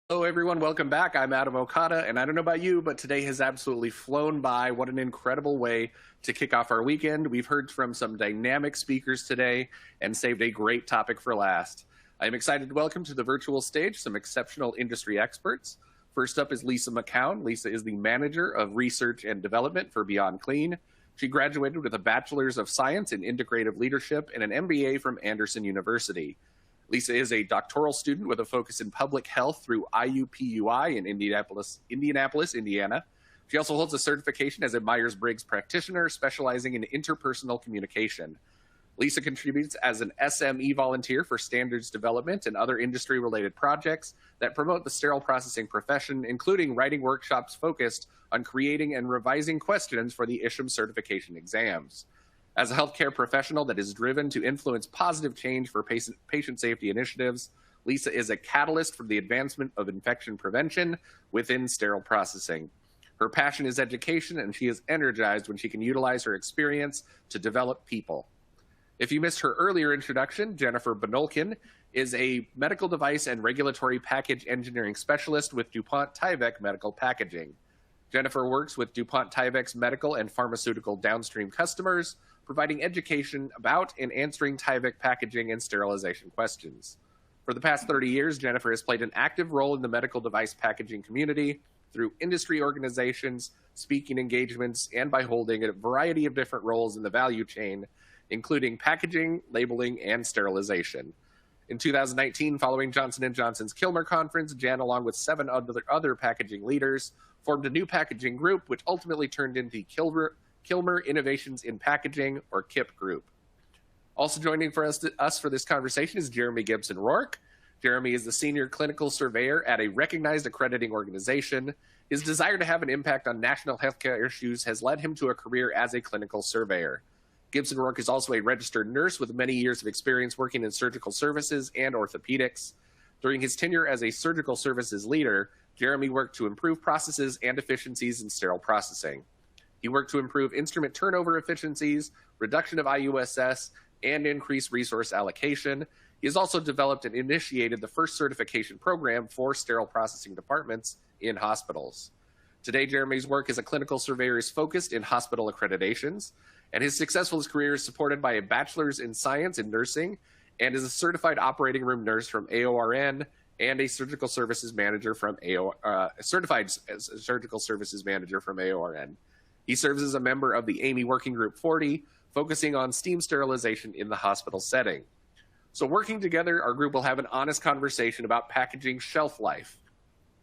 Hello, everyone. Welcome back. I'm Adam Okada, and I don't know about you, but today has absolutely flown by. What an incredible way to kick off our weekend. We've heard from some dynamic speakers today and saved a great topic for last. I'm excited to welcome to the virtual stage some exceptional industry experts. First up is Lisa McCown. Lisa is the Manager of Research and Development for Beyond Clean. She graduated with a Bachelor's of Science in Integrative Leadership and an MBA from Anderson University. Lisa is a doctoral student with a focus in public health through IUPUI in Indianapolis, Indiana. She also holds a certification as a Myers-Briggs practitioner specializing in interpersonal communication. Lisa contributes as an SME volunteer for standards development and other industry-related projects that promote the sterile processing profession, including writing workshops focused on creating and revising questions for the ISHM certification exams. As a healthcare professional that is driven to influence positive change for patient safety initiatives, Lisa is a catalyst for the advancement of infection prevention within sterile processing. Her passion is education, and she is energized when she can utilize her experience to develop people. If you missed her earlier introduction, Jennifer Benolkin is a medical device and regulatory package engineering specialist with DuPont Tyvek Medical Packaging. Jennifer works with DuPont Tyvek's medical and pharmaceutical downstream customers, providing education about and answering Tyvek packaging and sterilization questions. For the past 30 years, Jennifer has played an active role in the medical device packaging community through industry organizations, speaking engagements, and by holding a variety of different roles in the value chain, including packaging, labeling, and sterilization. In 2019, following Johnson & Johnson's Kilmer Conference, Jan, along with 7 other packaging leaders, formed a new packaging group, which ultimately turned into Kilmer Innovations in Packaging, or KIP Group. Also joining for us for this conversation is Jeremy Gibson Rourke. Jeremy is the Senior Clinical Surveyor at a recognized accrediting organization. His desire to have an impact on national healthcare issues has led him to a career as a clinical surveyor. Gibson Rourke is also a registered nurse with many years of experience working in surgical services and orthopedics. During his tenure as a surgical services leader, Jeremy worked to improve processes and efficiencies in sterile processing. He worked to improve instrument turnover efficiencies, reduction of IUSS, and increase resource allocation. He has also developed and initiated the first certification program for sterile processing departments in hospitals. Today, Jeremy's work as a clinical surveyor is focused in hospital accreditations, and his successful career is supported by a bachelor's in science and nursing and is a certified operating room nurse from AORN and a surgical services manager from certified surgical services manager from AORN. He serves as a member of the AMI Working Group 40, focusing on steam sterilization in the hospital setting. So working together, our group will have an honest conversation about packaging shelf life.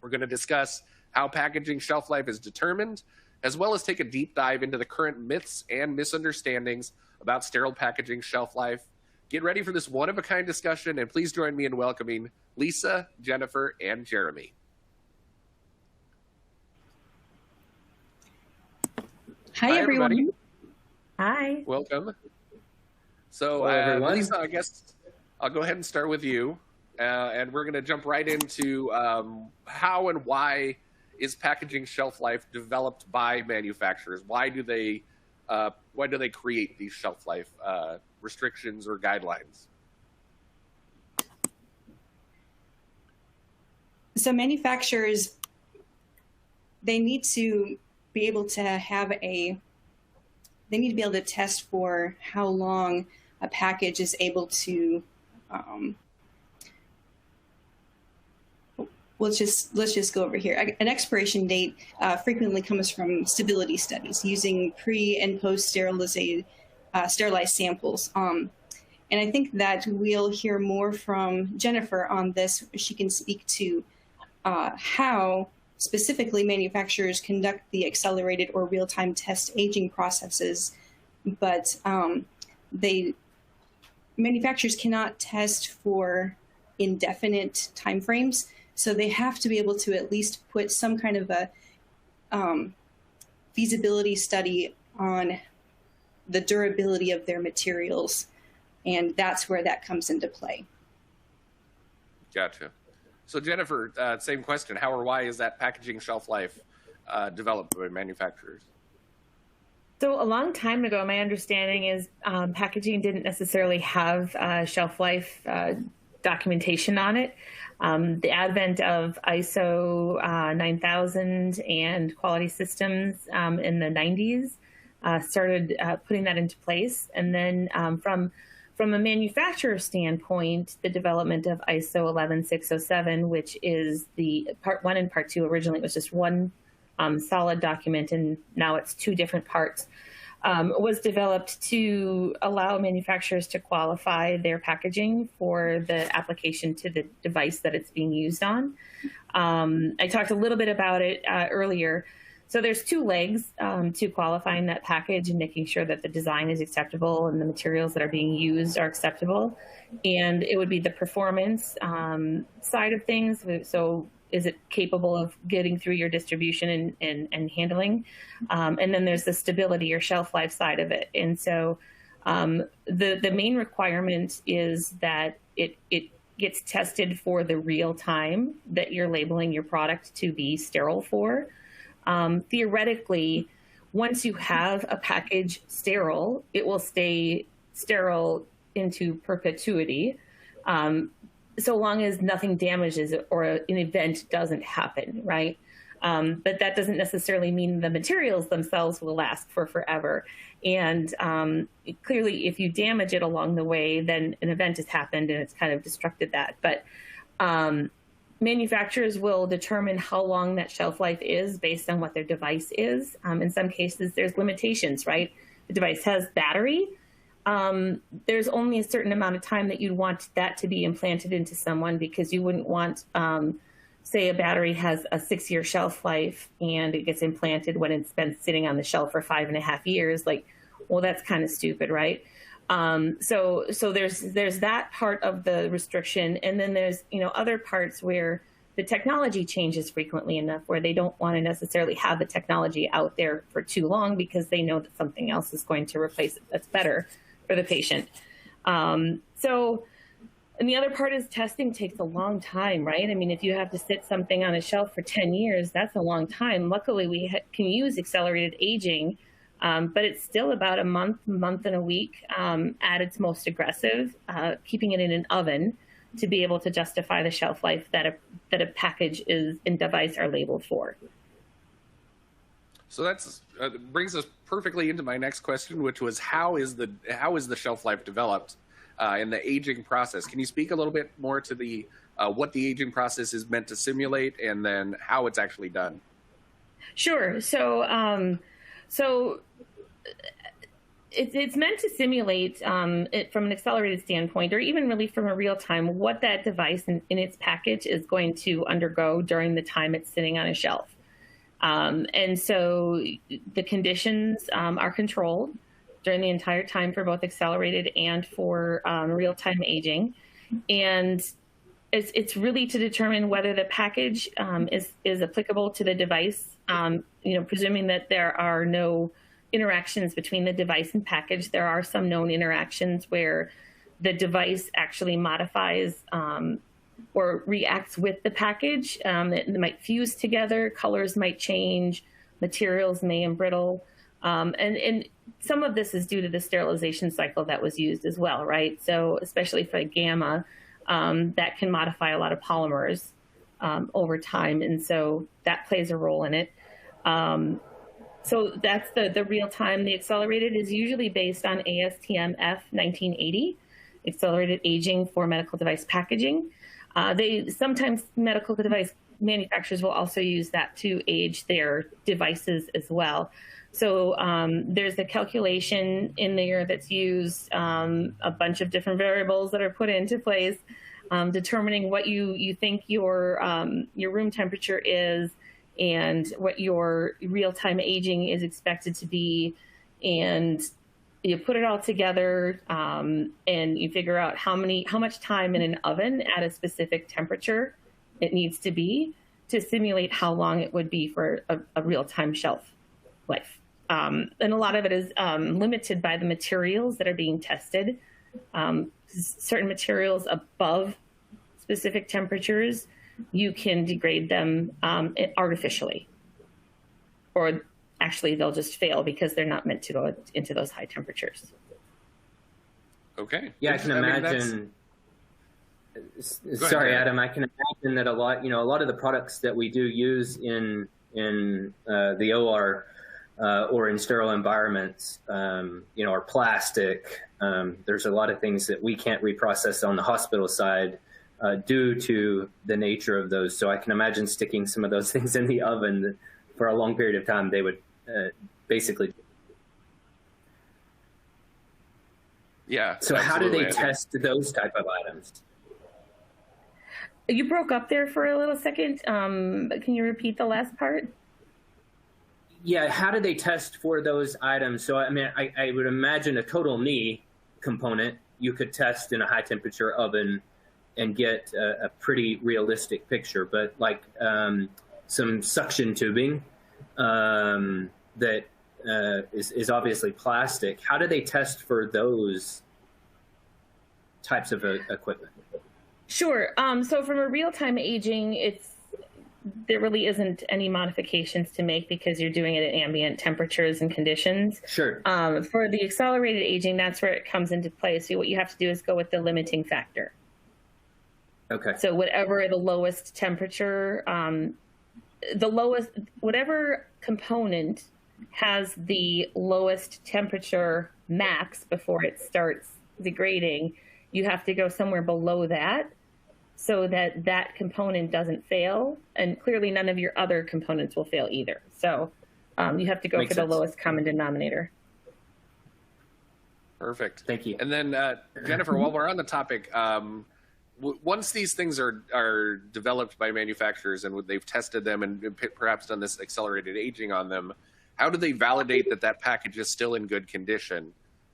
We're going to discuss how packaging shelf life is determined, as well as take a deep dive into the current myths and misunderstandings about sterile packaging shelf life. Get ready for this one-of-a-kind discussion, and please join me in welcoming Lisa, Jennifer, and Jeremy. Hi, everyone. Everybody. Hi. Welcome. So, Lisa, I guess I'll go ahead and start with you, and we're going to jump right into how and why is packaging shelf life developed by manufacturers? Why do they create these shelf life restrictions or guidelines? So manufacturers, they need to be able to test for how long a package is able to, let's just go over here. An expiration date frequently comes from stability studies using pre and post sterilized samples. And I think that we'll hear more from Jennifer on this. She can speak to how specifically manufacturers conduct the accelerated or real-time test aging processes, but manufacturers cannot test for indefinite timeframes, so they have to be able to at least put some kind of a feasibility study on the durability of their materials, and that's where that comes into play. Gotcha. So Jennifer, same question. How or why is that packaging shelf life developed by manufacturers? So a long time ago, my understanding is packaging didn't necessarily have shelf life documentation on it. The advent of ISO 9000 and quality systems in the 90s started putting that into place. And then from a manufacturer standpoint, the development of ISO 11607, which is the part 1 and part 2, originally it was just one solid document, and now it's 2 different parts, was developed to allow manufacturers to qualify their packaging for the application to the device that it's being used on. I talked a little bit about it earlier. So there's 2 legs to qualifying that package and making sure that the design is acceptable and the materials that are being used are acceptable. And it would be the performance side of things. So is it capable of getting through your distribution and handling? And then there's the stability or shelf life side of it. And so the main requirement is that it gets tested for the real time that you're labeling your product to be sterile for. Theoretically, once you have a package sterile, it will stay sterile into perpetuity, so long as nothing damages it or an event doesn't happen, right? But that doesn't necessarily mean the materials themselves will last for forever. And clearly, if you damage it along the way, then an event has happened and it's kind of destructed that. But manufacturers will determine how long that shelf life is based on what their device is. In some cases, there's limitations, right? The device has battery. There's only a certain amount of time that you'd want that to be implanted into someone, because you wouldn't want, say, a battery has a 6-year shelf life and it gets implanted when it's been sitting on the shelf for 5.5 years. Like, well, that's kind of stupid, right? So there's that part of the restriction, and then there's other parts where the technology changes frequently enough where they don't want to necessarily have the technology out there for too long because they know that something else is going to replace it that's better for the patient. And the other part is testing takes a long time, right? I mean, if you have to sit something on a shelf for 10 years, that's a long time. Luckily, we can use accelerated aging. But it's still about a month and a week at its most aggressive, keeping it in an oven to be able to justify the shelf life that a package is and device are labeled for. So that's brings us perfectly into my next question, which was how is the shelf life developed in the aging process? Can you speak a little bit more to the what the aging process is meant to simulate, and then how it's actually done? Sure. So it's meant to simulate it from an accelerated standpoint, or even really from a real time, what that device in its package is going to undergo during the time it's sitting on a shelf. And so the conditions are controlled during the entire time for both accelerated and for real-time aging. And it's really to determine whether the package is applicable to the device, presuming that there are no interactions between the device and package. There are some known interactions where the device actually modifies or reacts with the package. It might fuse together, colors might change, materials may embrittle. And some of this is due to the sterilization cycle that was used as well, right? So especially for gamma, that can modify a lot of polymers over time. And so that plays a role in it. So that's the real time. The accelerated is usually based on ASTM F1980, accelerated aging for medical device packaging. Sometimes medical device manufacturers will also use that to age their devices as well. So there's a calculation in there that's used, a bunch of different variables that are put into place, determining what you think your room temperature is, and what your real-time aging is expected to be, and you put it all together, and you figure out how much time in an oven at a specific temperature it needs to be to simulate how long it would be for a real-time shelf life. And a lot of it is limited by the materials that are being tested. Certain materials above specific temperatures, you can degrade them artificially, or actually they'll just fail because they're not meant to go into those high temperatures. Okay. Yeah, I can imagine. Sorry, Adam. I can imagine that a lot of the products that we do use in the OR or in sterile environments, are plastic. There's a lot of things that we can't reprocess on the hospital side due to the nature of those. So I can imagine sticking some of those things in the oven for a long period of time. They would basically. Yeah. So how do they test those type of items? You broke up there for a little second. Can you repeat the last part? Yeah, how do they test for those items? So, I mean, I would imagine a total knee component you could test in a high temperature oven and get a pretty realistic picture. But like some suction tubing that is obviously plastic, how do they test for those types of equipment? Sure. So from a real-time aging, there really isn't any modifications to make because you're doing it at ambient temperatures and conditions. Sure. For the accelerated aging, that's where it comes into play. So what you have to do is go with the limiting factor. Okay. So whatever the lowest temperature, whatever component has the lowest temperature max before it starts degrading, you have to go somewhere below that so that that component doesn't fail. And clearly none of your other components will fail either. So you have to go for the lowest common denominator. Perfect. Thank you. And then Jennifer, while we're on the topic, once these things are developed by manufacturers and they've tested them and perhaps done this accelerated aging on them, how do they validate that package is still in good condition?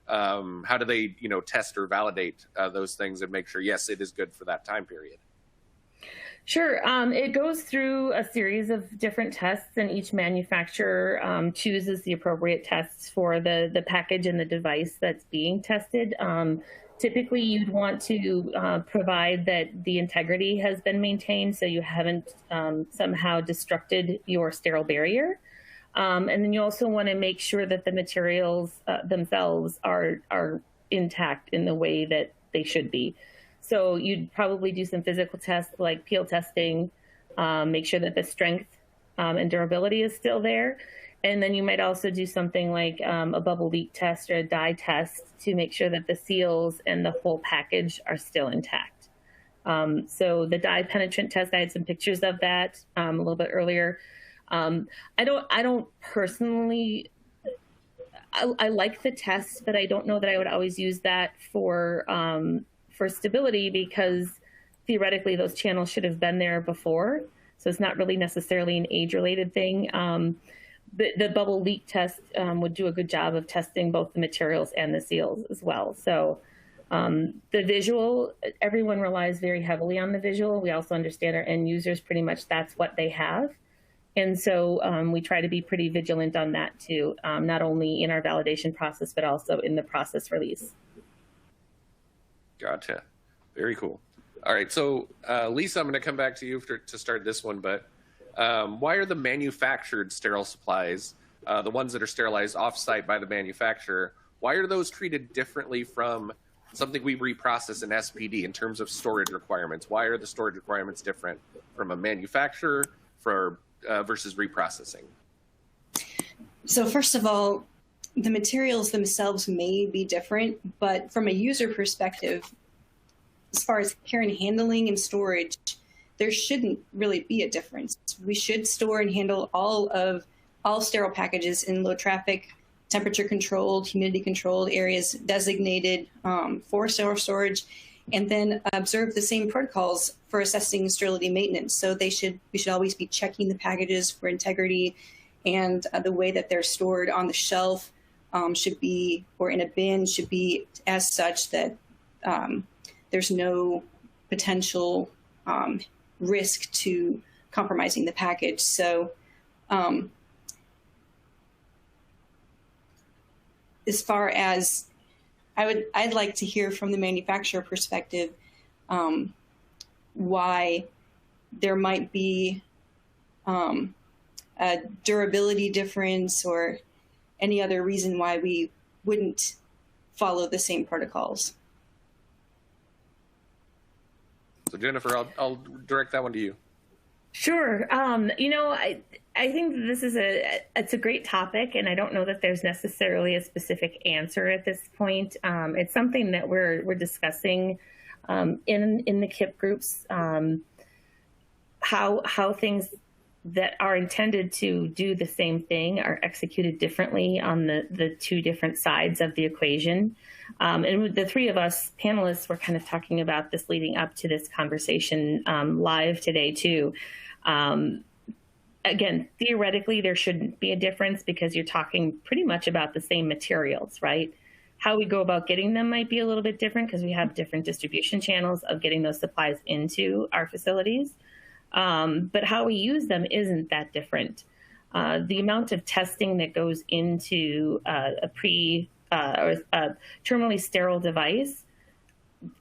How do they, test or validate those things and make sure, yes, it is good for that time period? Sure. It goes through a series of different tests, and each manufacturer chooses the appropriate tests for the package and the device that's being tested. Typically, you'd want to provide that the integrity has been maintained, so you haven't somehow destructed your sterile barrier. And then you also want to make sure that the materials themselves are intact in the way that they should be. So you'd probably do some physical tests like peel testing, make sure that the strength and durability is still there. And then you might also do something like a bubble leak test or a dye test to make sure that the seals and the whole package are still intact. So the dye penetrant test, I had some pictures of that a little bit earlier. I don't personally, I like the test, but I don't know that I would always use that for stability, because theoretically those channels should have been there before. So it's not really necessarily an age-related thing. The bubble leak test would do a good job of testing both the materials and the seals as well. So the visual, everyone relies very heavily on the visual. We also understand our end users, pretty much that's what they have. And so we try to be pretty vigilant on that too, not only in our validation process, but also in the process release. Gotcha. Very cool. All right. So Lisa, I'm going to come back to you to start this one, but why are the manufactured sterile supplies, the ones that are sterilized off-site by the manufacturer, why are those treated differently from something we reprocess in SPD in terms of storage requirements? Why are the storage requirements different from a manufacturer versus reprocessing? So first of all, the materials themselves may be different, but from a user perspective, as far as care and handling and storage, there shouldn't really be a difference. We should store and handle all sterile packages in low traffic, temperature controlled, humidity controlled areas designated for sterile storage, and then observe the same protocols for assessing sterility maintenance. So we should always be checking the packages for integrity, and the way that they're stored on the shelf should be, or in a bin, should be as such that there's no potential risk to compromising the package. So as far as I'd like to hear from the manufacturer perspective why there might be a durability difference or any other reason why we wouldn't follow the same protocols. So Jennifer, I'll direct that one to you. Sure. I think it's a great topic, and I don't know that there's necessarily a specific answer at this point. It's something that we're discussing in the KIP groups, how things that are intended to do the same thing are executed differently on the two different sides of the equation. And the three of us panelists were kind of talking about this leading up to this conversation live today too. Again, theoretically, there shouldn't be a difference because you're talking pretty much about the same materials, right? How we go about getting them might be a little bit different because we have different distribution channels of getting those supplies into our facilities. But how we use them isn't that different. The amount of testing that goes into a terminally sterile device,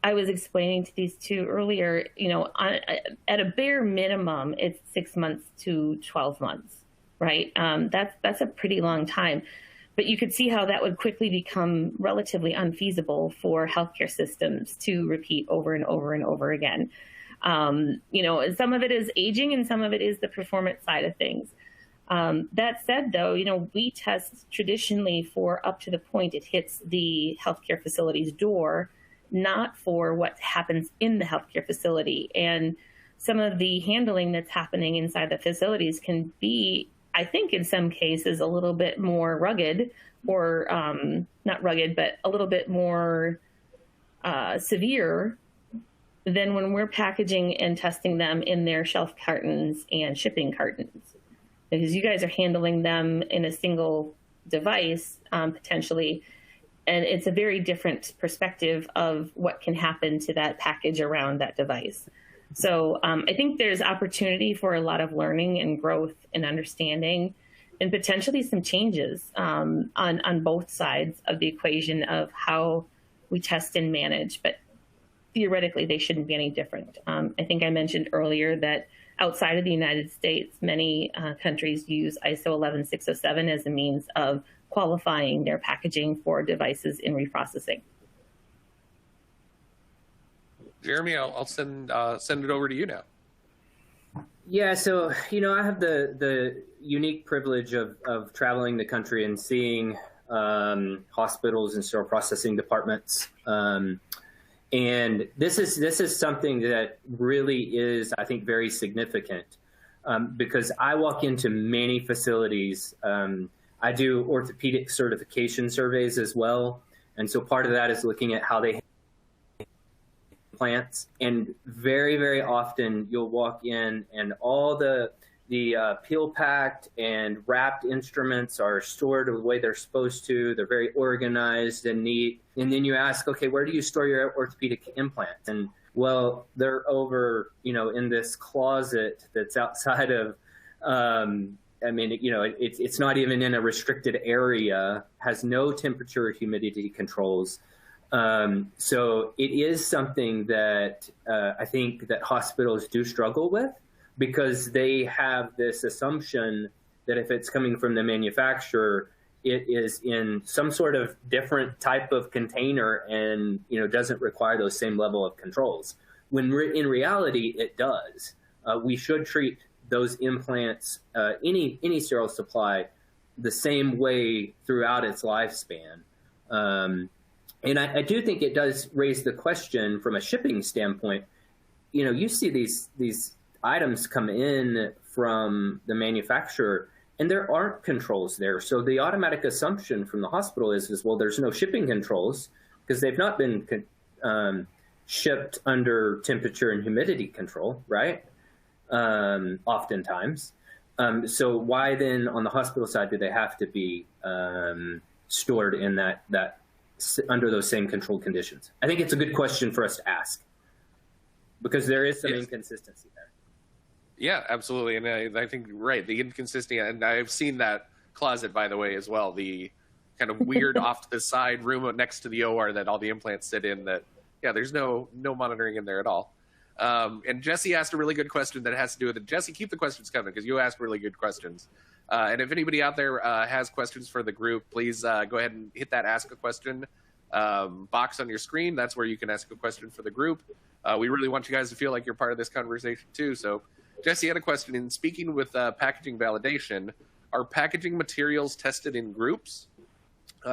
I was explaining to these two earlier, at a bare minimum, it's 6 months to 12 months, right? That's a pretty long time. But you could see how that would quickly become relatively unfeasible for healthcare systems to repeat over and over and over again. Some of it is aging and some of it is the performance side of things. That said, though, we test traditionally for up to the point it hits the healthcare facility's door, not for what happens in the healthcare facility. And some of the handling that's happening inside the facilities can be, I think in some cases, a little bit more rugged, or not rugged, but a little bit more severe than when we're packaging and testing them in their shelf cartons and shipping cartons. Because you guys are handling them in a single device, potentially, and it's a very different perspective of what can happen to that package around that device. So I think there's opportunity for a lot of learning and growth and understanding, and potentially some changes on both sides of the equation of how we test and manage. But theoretically, they shouldn't be any different. I think I mentioned earlier that outside of the United States, many countries use ISO 11607 as a means of qualifying their packaging for devices in reprocessing. Jeremy, I'll send it over to you now. Yeah, so I have the unique privilege of traveling the country and seeing hospitals and sterile processing departments. And this is something that really is, I think, very significant because I walk into many facilities. I do orthopedic certification surveys as well. And so part of that is looking at how they implants. And very, very often you'll walk in and all the peel packed and wrapped instruments are stored the way they're supposed to. They're very organized and neat. And then you ask, okay, where do you store your orthopedic implants? And well, they're over, in this closet that's outside of, it's not even in a restricted area, has no temperature or humidity controls. So it is something that I think that hospitals do struggle with, because they have this assumption that if it's coming from the manufacturer, it is in some sort of different type of container and doesn't require those same level of controls. When in reality, it does. We should treat those implants, any sterile supply, the same way throughout its lifespan. And I do think it does raise the question from a shipping standpoint. You see these items come in from the manufacturer and there aren't controls there. So the automatic assumption from the hospital is well, there's no shipping controls because they've not been shipped under temperature and humidity control, right? Oftentimes. So why then on the hospital side do they have to be stored in that under those same controlled conditions? I think it's a good question for us to ask because there is some inconsistency there. Yeah, absolutely. And I think, right, the inconsistency, and I've seen that closet, by the way, as well, the kind of weird off to the side room next to the OR that all the implants sit in that, yeah, there's no monitoring in there at all. And Jesse asked a really good question that has to do with it. Jesse, keep the questions coming because you asked really good questions. And if anybody out there has questions for the group, please go ahead and hit that ask a question box on your screen. That's where you can ask a question for the group. We really want you guys to feel like you're part of this conversation too. So Jesse had a question. In speaking with packaging validation, are packaging materials tested in groups,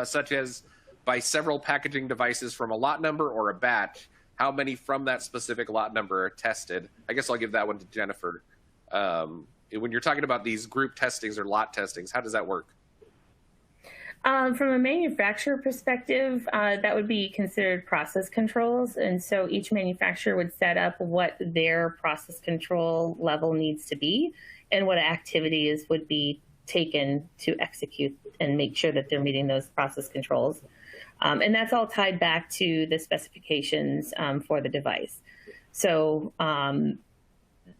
such as by several packaging devices from a lot number or a batch? How many from that specific lot number are tested? I guess I'll give that one to Jennifer. When you're talking about these group testings or lot testings, how does that work? From a manufacturer perspective, that would be considered process controls. And so each manufacturer would set up what their process control level needs to be and what activities would be taken to execute and make sure that they're meeting those process controls. And that's all tied back to the specifications for the device. So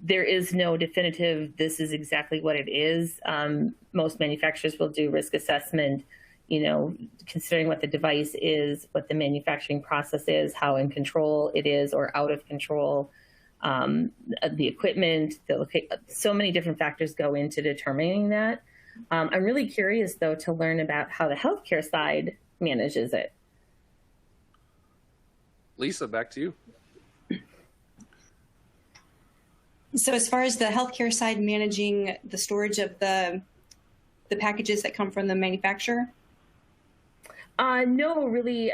there is no definitive, this is exactly what it is. Most manufacturers will do risk assessment, considering what the device is, what the manufacturing process is, how in control it is or out of control, the equipment, so many different factors go into determining that. I'm really curious, though, to learn about how the healthcare side manages it. Lisa, back to you. So as far as the healthcare side managing the storage of the packages that come from the manufacturer? No, really.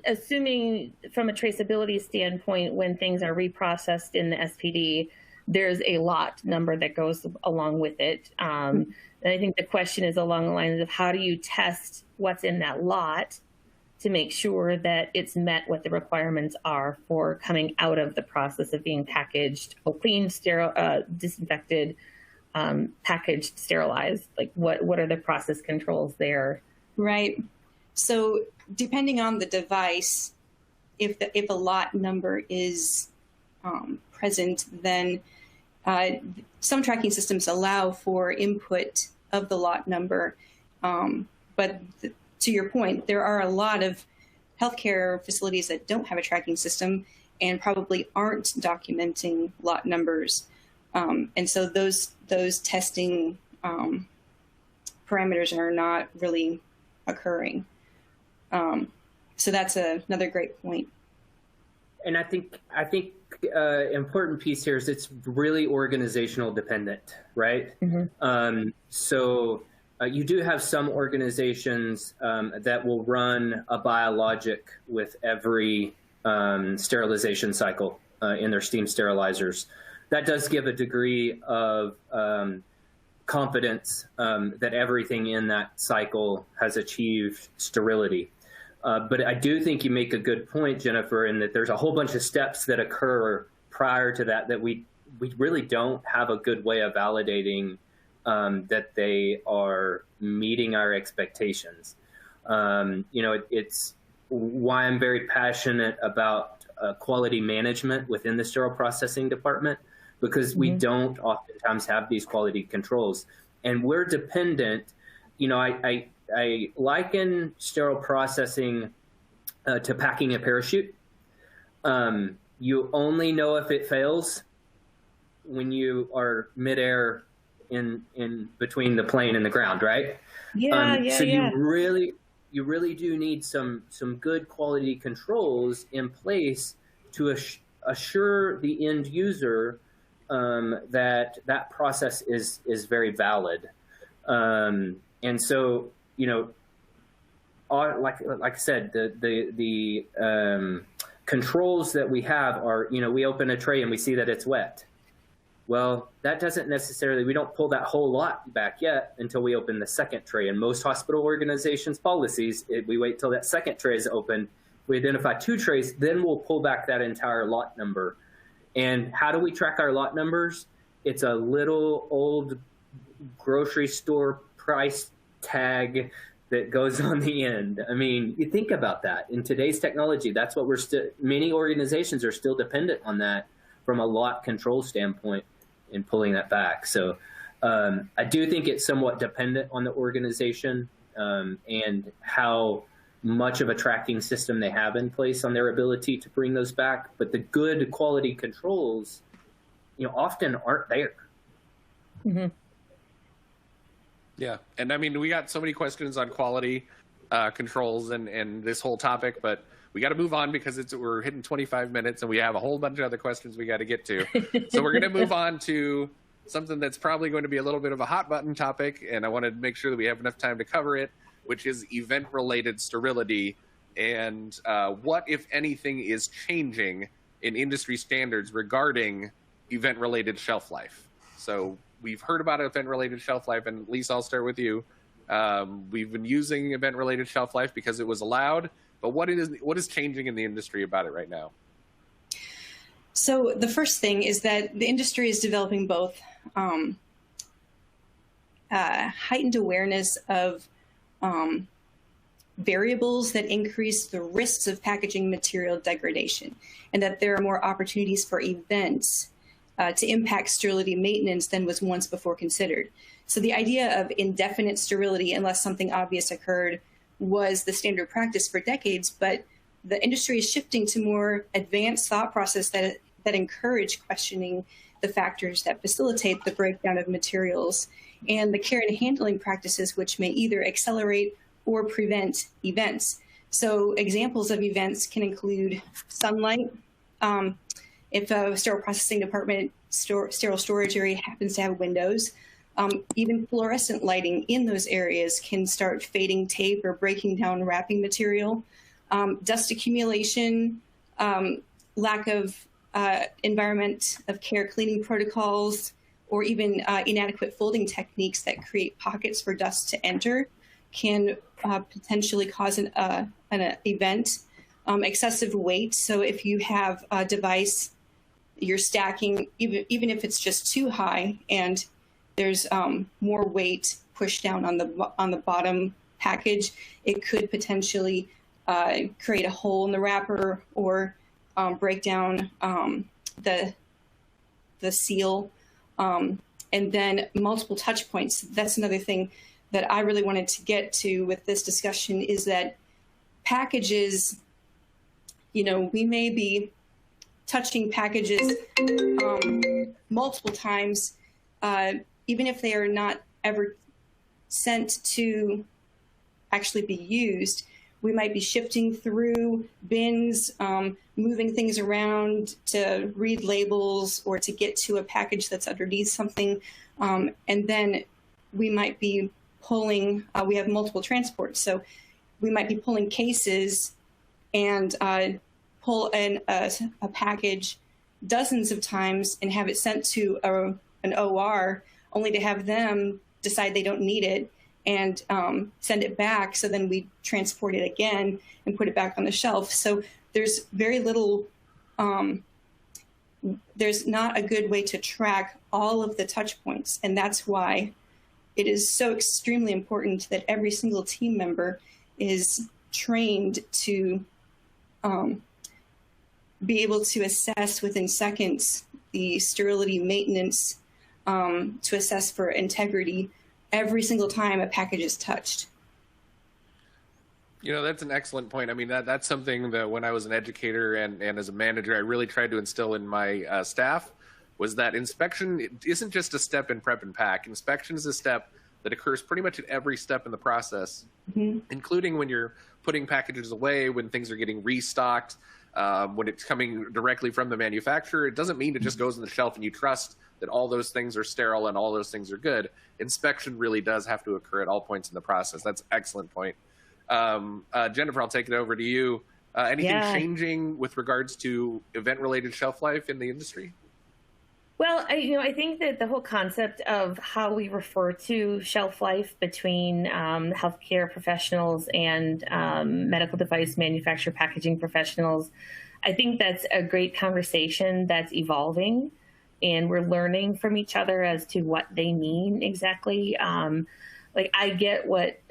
Assuming from a traceability standpoint, when things are reprocessed in the SPD, there's a lot number that goes along with it. And I think the question is along the lines of how do you test what's in that lot to make sure that it's met what the requirements are for coming out of the process of being packaged, cleaned, sterile, disinfected, packaged, sterilized. Like what are the process controls there? Right. So depending on the device, if a lot number is present, then some tracking systems allow for input of the lot number. But to your point, there are a lot of healthcare facilities that don't have a tracking system and probably aren't documenting lot numbers. And so those testing parameters are not really occurring. So that's another great point. And I think important piece here is it's really organizational dependent, right? Mm-hmm. So you do have some organizations that will run a biologic with every sterilization cycle in their steam sterilizers. That does give a degree of confidence that everything in that cycle has achieved sterility. But I do think you make a good point, Jennifer, in that there's a whole bunch of steps that occur prior to that we really don't have a good way of validating that they are meeting our expectations. It's why I'm very passionate about quality management within the sterile processing department, because we don't oftentimes have these quality controls. And we're dependent, I liken sterile processing to packing a parachute. You only know if it fails when you are midair in between the plane and the ground, right? So you really do need some good quality controls in place to assure the end user that process is very valid. And so, like I said, the controls that we have are, we open a tray and we see that it's wet. Well, that doesn't necessarily, we don't pull that whole lot back yet until we open the second tray. In most hospital organizations' policies, we wait till that second tray is open. We identify 2 trays, then we'll pull back that entire lot number. And how do we track our lot numbers? It's a little old grocery store price tag that goes on the end. I mean, you think about that. In today's technology, that's what many organizations are still dependent on that from a lot control standpoint in pulling that back. So I do think it's somewhat dependent on the organization and how much of a tracking system they have in place on their ability to bring those back. But the good quality controls, often aren't there. Mm-hmm. Yeah. And I mean, we got so many questions on quality. controls and this whole topic, but we got to move on because we're hitting 25 minutes and we have a whole bunch of other questions we got to get to. So we're going to move on to something that's probably going to be a little bit of a hot button topic, and I want to make sure that we have enough time to cover it, which is event-related sterility and what, if anything, is changing in industry standards regarding event-related shelf life. So we've heard about event-related shelf life, and Lisa, I'll start with you. We've been using event-related shelf life because it was allowed, but what is changing in the industry about it right now? So the first thing is that the industry is developing both heightened awareness of variables that increase the risks of packaging material degradation, and that there are more opportunities for events to impact sterility maintenance than was once before considered. So the idea of indefinite sterility, unless something obvious occurred, was the standard practice for decades, but the industry is shifting to more advanced thought process that encourage questioning the factors that facilitate the breakdown of materials and the care and handling practices which may either accelerate or prevent events. So examples of events can include sunlight. If a sterile processing department sterile storage area happens to have windows, even fluorescent lighting in those areas can start fading tape or breaking down wrapping material. Dust accumulation, lack of environment of care cleaning protocols, or even inadequate folding techniques that create pockets for dust to enter can potentially cause an event. Excessive weight. So if you have a device, you're stacking, even if it's just too high, and there's more weight pushed down on the bottom package, it could potentially create a hole in the wrapper or break down the seal. And then multiple touch points. That's another thing that I really wanted to get to with this discussion, is that packages, we may be touching packages multiple times, even if they are not ever sent to actually be used. We might be shifting through bins, moving things around to read labels or to get to a package that's underneath something. And then we might be pulling, we have multiple transports. So we might be pulling cases and pull in a package dozens of times and have it sent to an OR, only to have them decide they don't need it and send it back. So then we transport it again and put it back on the shelf. So there's very little, there's not a good way to track all of the touch points. And that's why it is so extremely important that every single team member is trained to be able to assess within seconds the sterility maintenance, to assess for integrity every single time a package is touched. That's an excellent point. I mean, that's something that when I was an educator and as a manager, I really tried to instill in my staff, was that inspection isn't just a step in prep and pack. Inspection is a step that occurs pretty much at every step in the process, including when you're putting packages away, when things are getting restocked, when it's coming directly from the manufacturer. It doesn't mean it just goes on the shelf and you trust that all those things are sterile and all those things are good. Inspection really does have to occur at all points in the process. That's an excellent point. Jennifer, I'll take it over to you. Anything changing with regards to event-related shelf life in the industry? Well, I think that the whole concept of how we refer to shelf life between healthcare professionals and medical device manufacturer packaging professionals, I think that's a great conversation that's evolving, and we're learning from each other as to what they mean exactly. I get what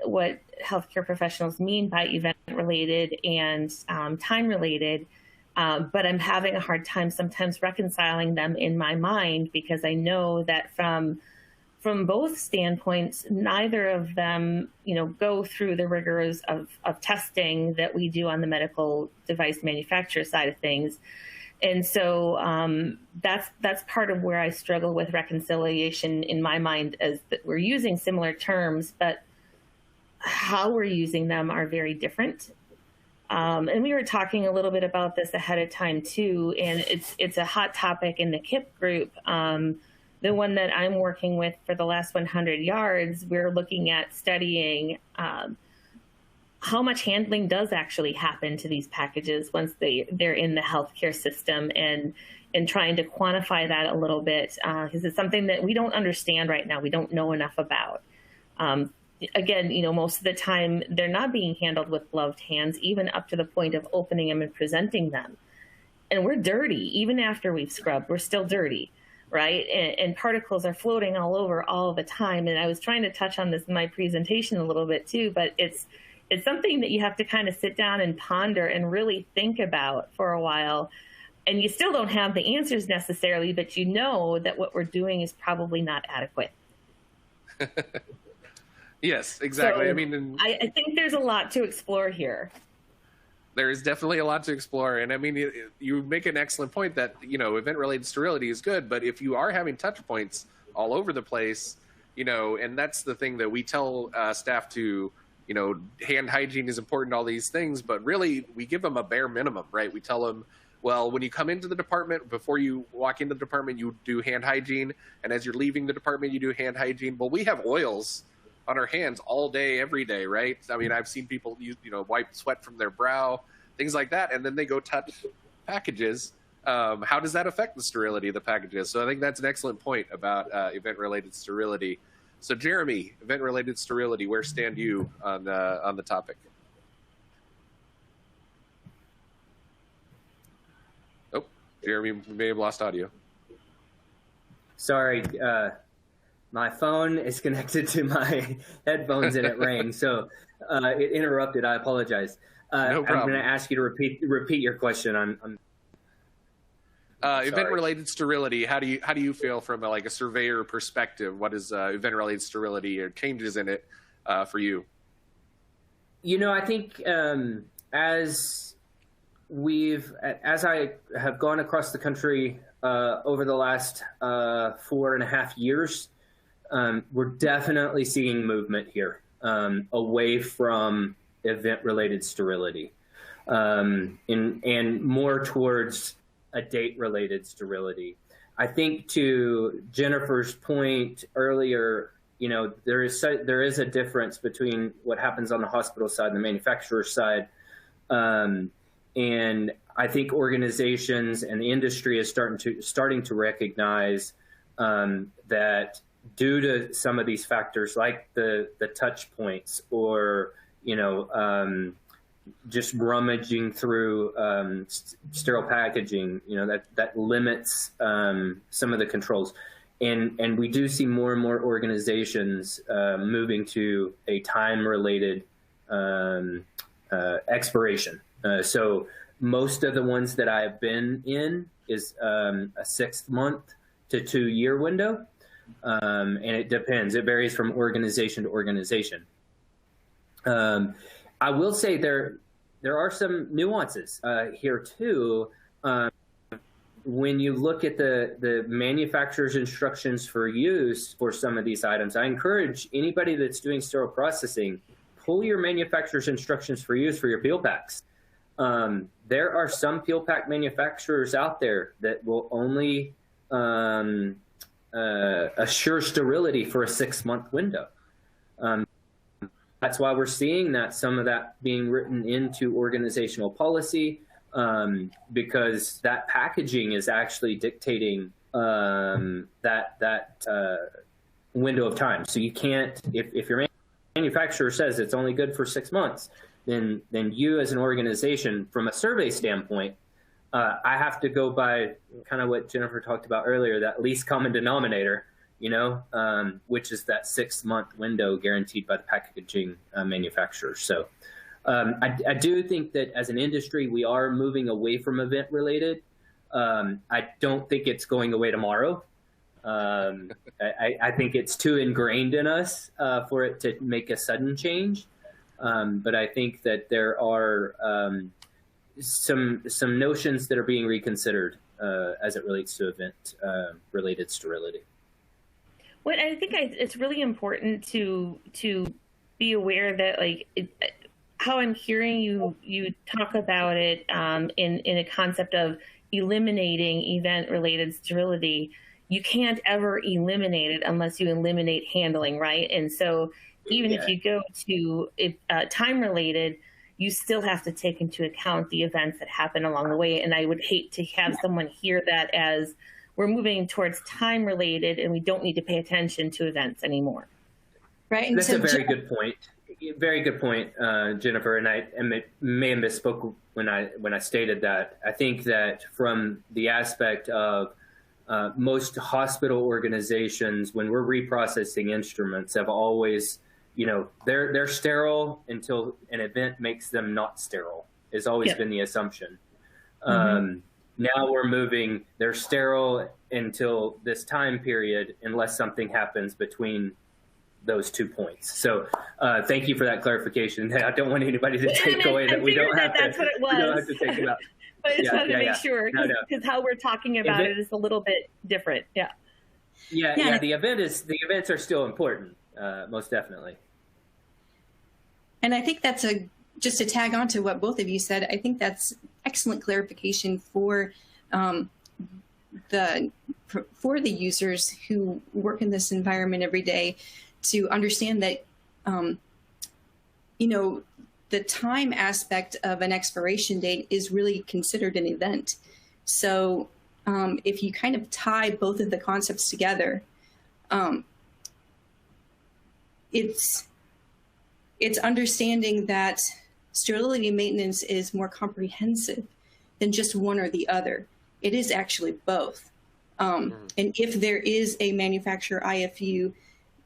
healthcare professionals mean by event-related and time-related, but I'm having a hard time sometimes reconciling them in my mind, because I know that from both standpoints, neither of them, go through the rigors of testing that we do on the medical device manufacturer side of things. And so that's part of where I struggle with reconciliation in my mind, as that we're using similar terms, but how we're using them are very different. And we were talking a little bit about this ahead of time too, and it's a hot topic in the KIP group. The one that I'm working with for the last 100 yards, we're looking at studying how much handling does actually happen to these packages once they're in the healthcare system, and trying to quantify that a little bit, because it's something that we don't understand right now. We don't know enough about. Again, most of the time they're not being handled with gloved hands, even up to the point of opening them and presenting them. And we're dirty. Even after we've scrubbed, we're still dirty, right? And particles are floating all over all the time. And I was trying to touch on this in my presentation a little bit too, but it's something that you have to kind of sit down and ponder and really think about for a while. And you still don't have the answers necessarily, but you know that what we're doing is probably not adequate. Yes, exactly. So I mean, I think there's a lot to explore here. there is definitely a lot to explore. And I mean, you make an excellent point that, event-related sterility is good, but if you are having touch points all over the place, and that's the thing that we tell staff to, hand hygiene is important, all these things, but really we give them a bare minimum, right? We tell them, well, when you come into the department, before you walk into the department, you do hand hygiene. And as you're leaving the department, you do hand hygiene. Well, we have oils on our hands all day, every day, right? I mean, I've seen people wipe sweat from their brow, things like that, and then they go touch packages. How does that affect the sterility of the packages? So I think that's an excellent point about event-related sterility. So Jeremy, event-related sterility, where stand you on the topic? Oh, Jeremy may have lost audio. Sorry, my phone is connected to my headphones and it rang, so it interrupted. I apologize. No problem. I'm going to ask you to repeat your question on event-related sterility. How do you feel from a surveyor perspective? What is event-related sterility or changes in it for you? I think as I have gone across the country over the last 4.5 years, we're definitely seeing movement here away from event-related sterility and more towards a date-related sterility. I think to Jennifer's point earlier, there is a difference between what happens on the hospital side and the manufacturer side. And I think organizations and the industry is starting to recognize that due to some of these factors, like the touch points, or just rummaging through sterile packaging, that limits some of the controls, and we do see more and more organizations moving to a time-related expiration. So most of the ones that I've been in is a 6-month to 2-year window. And it depends. It varies from organization to organization. I will say there are some nuances here too. When you look at the manufacturer's instructions for use for some of these items, I encourage anybody that's doing sterile processing, pull your manufacturer's instructions for use for your peel packs. There are some peel pack manufacturers out there that will only assure sterility for a 6-month window. That's why we're seeing that some of that being written into organizational policy, because that packaging is actually dictating that window of time. So you can't, if your manufacturer says it's only good for 6 months, then you as an organization, from a survey standpoint, I have to go by kind of what Jennifer talked about earlier, that least common denominator, which is that 6-month window guaranteed by the packaging manufacturer. So I do think that as an industry, we are moving away from event related. I don't think it's going away tomorrow. I think it's too ingrained in us for it to make a sudden change. But I think that there are some notions that are being reconsidered as it relates to event related sterility. Well, I think it's really important to be aware that how I'm hearing you talk about it in a concept of eliminating event-related sterility. You can't ever eliminate it unless you eliminate handling, right? And so even if you go to time-related, you still have to take into account the events that happen along the way. And I would hate to have someone hear that as we're moving towards time-related and we don't need to pay attention to events anymore. Right. And that's so a very good point. Very good point, Jennifer. And I may have misspoke when I stated that. I think that from the aspect of most hospital organizations, when we're reprocessing instruments, have always, they're sterile until an event makes them not sterile. Has always been the assumption. Now we're moving, they're sterile until this time period, unless something happens between those 2 points. So thank you for that clarification. I don't want anybody to take away that we don't have that's to. What it was. We don't have to take it out. But I just wanted to make sure, because how we're talking about it is a little bit different. Yeah. The events are still important, most definitely. And I think that's just to tag on to what both of you said. I think that's excellent clarification for the users who work in this environment every day, to understand that, the time aspect of an expiration date is really considered an event. So if you kind of tie both of the concepts together, it's understanding that sterility maintenance is more comprehensive than just one or the other. It is actually both. And if there is a manufacturer IFU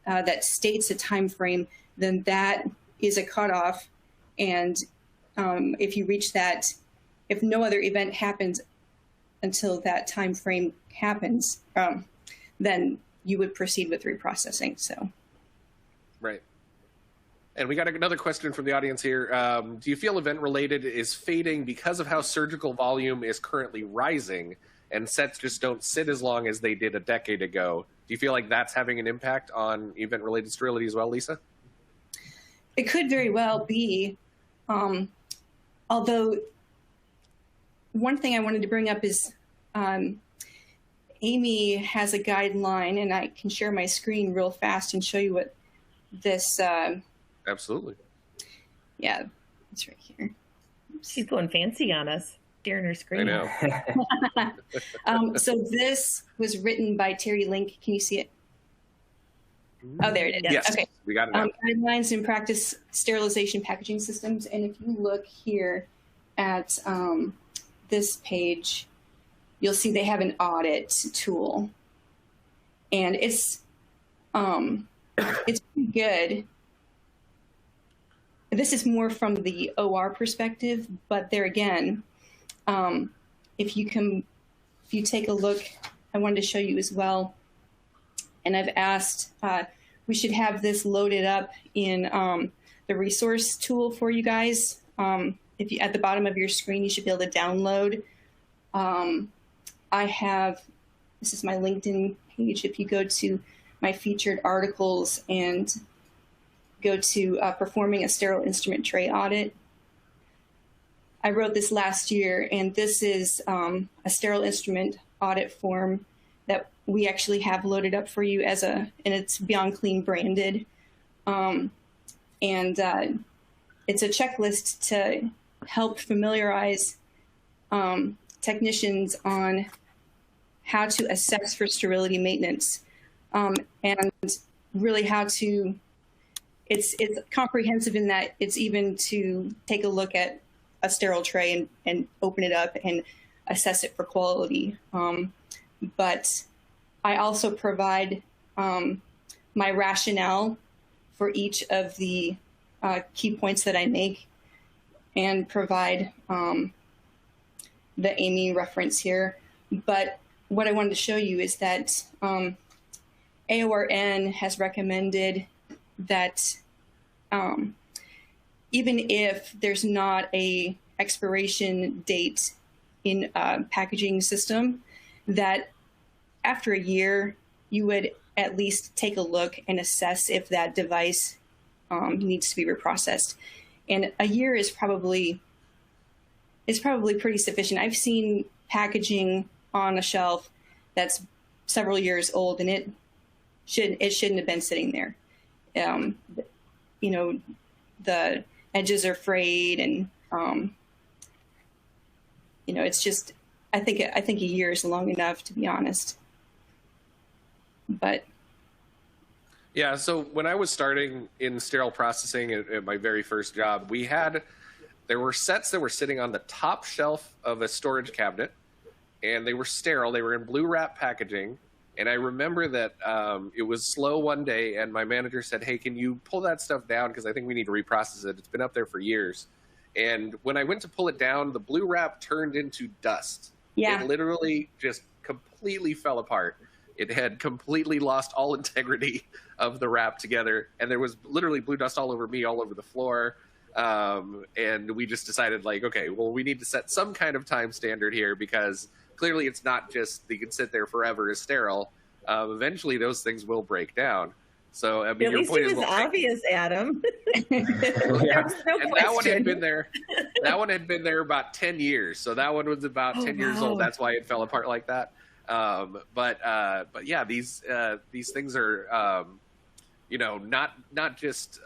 that states a time frame, then that is a cutoff. And if you reach that, if no other event happens until that time frame happens, then you would proceed with reprocessing. So, right. And we got another question from the audience here. Do you feel event-related is fading because of how surgical volume is currently rising, and sets just don't sit as long as they did a decade ago? Do you feel like that's having an impact on event-related sterility as well, Lisa? It could very well be. Although one thing I wanted to bring up is Amy has a guideline, and I can share my screen real fast and show you what this... Absolutely. Yeah, it's right here. Oops. She's going fancy on us, staring her screen. I know. So this was written by Terry Link. Can you see it? Oh, there it is. Yes, okay. We got it now. Guidelines in practice sterilization packaging systems. And if you look here at this page, you'll see they have an audit tool. And it's pretty good. This is more from the OR perspective, but there again, if you take a look, I wanted to show you as well. And I've asked, we should have this loaded up in the resource tool for you guys. If you, at the bottom of your screen, you should be able to download. This is my LinkedIn page. If you go to my featured articles and go to performing a sterile instrument tray audit. I wrote this last year, and this is a sterile instrument audit form that we actually have loaded up for you and it's Beyond Clean branded. And it's a checklist to help familiarize technicians on how to assess for sterility maintenance, and really how to, it's comprehensive in that it's even to take a look at a sterile tray and open it up and assess it for quality. But I also provide my rationale for each of the key points that I make, and provide the Amy reference here. But what I wanted to show you is that AORN has recommended that even if there's not a expiration date in a packaging system, that after a year, you would at least take a look and assess if that device needs to be reprocessed. And a year is probably pretty sufficient. I've seen packaging on a shelf that's several years old, and it shouldn't have been sitting there. You know, the edges are frayed, and you know, it's just, I think a year is long enough, to be honest. But yeah, so when I was starting in sterile processing at my very first job, there were sets that were sitting on the top shelf of a storage cabinet, and they were sterile. They were in blue wrap packaging. And I remember that it was slow one day, and my manager said, "Hey, can you pull that stuff down? Because I think we need to reprocess it. It's been up there for years." And when I went to pull it down, the blue wrap turned into dust. yeah, It literally just completely fell apart. It had completely lost all integrity of the wrap together, and there was literally blue dust all over me, all over the floor. And we just decided, like, okay, well, we need to set some kind of time standard here, because clearly it's not just you can sit there forever as sterile. Eventually those things will break down. So I mean, At your least point it is was obvious, Adam. Yeah. There's no and question. that one had been there. That one had been there about 10 years. So that one was about 10 years old. That's why it fell apart like that. But yeah, these things are, you know, not just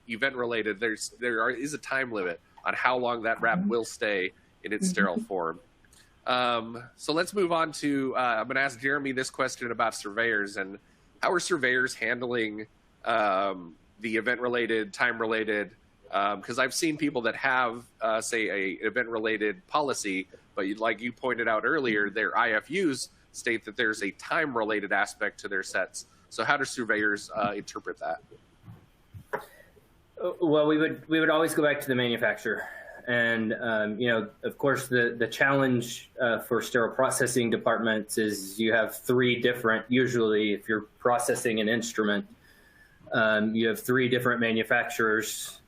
event related. There is a time limit on how long that wrap will stay in its sterile form. So let's move on to, I'm going to ask Jeremy this question about surveyors, and how are surveyors handling the event-related, time-related? Because I've seen people that have, say, a event-related policy, but like you pointed out earlier, their IFUs state that there's a time-related aspect to their sets. So how do surveyors interpret that? Well, we would always go back to the manufacturer. And, you know, of course, the challenge for sterile processing departments is you have three different, usually if you're processing an instrument, you have three different manufacturers'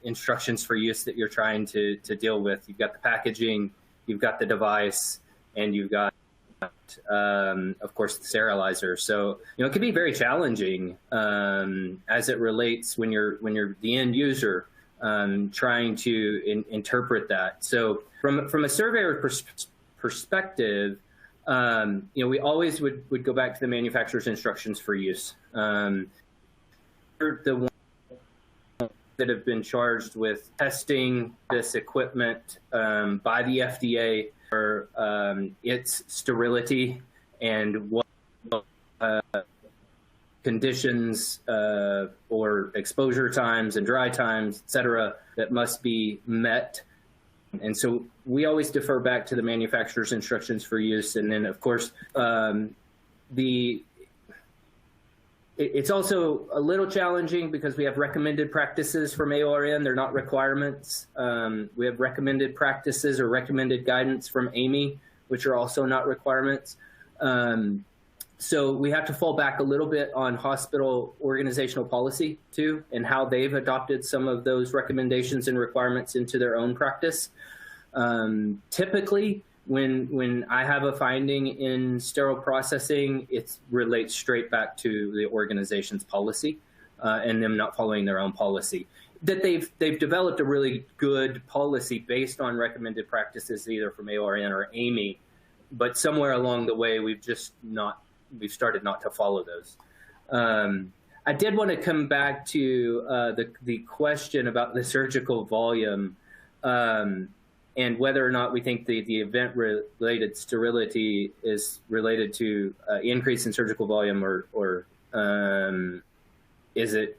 instructions for use that you're trying to deal with. You've got the packaging, you've got the device, and you've got, of course, the sterilizer. So, you know, it can be very challenging as it relates when you're the end user. Trying to interpret that. So from a surveyor perspective, you know, we always would go back to the manufacturer's instructions for use. The ones that have been charged with testing this equipment by the FDA for its sterility and what conditions or exposure times and dry times, et cetera, that must be met. And so we always defer back to the manufacturer's instructions for use. And then, of course, it's also a little challenging because we have recommended practices from AORN. They're not requirements. We have recommended practices or recommended guidance from AMI, which are also not requirements. So we have to fall back a little bit on hospital organizational policy too, and how they've adopted some of those recommendations and requirements into their own practice. Typically, when I have a finding in sterile processing, it relates straight back to the organization's policy and them not following their own policy. That they've developed a really good policy based on recommended practices either from AORN or AMI, but somewhere along the way we've started not to follow those. I did want to come back to the question about the surgical volume and whether or not we think the event-related sterility is related to increase in surgical volume or is it,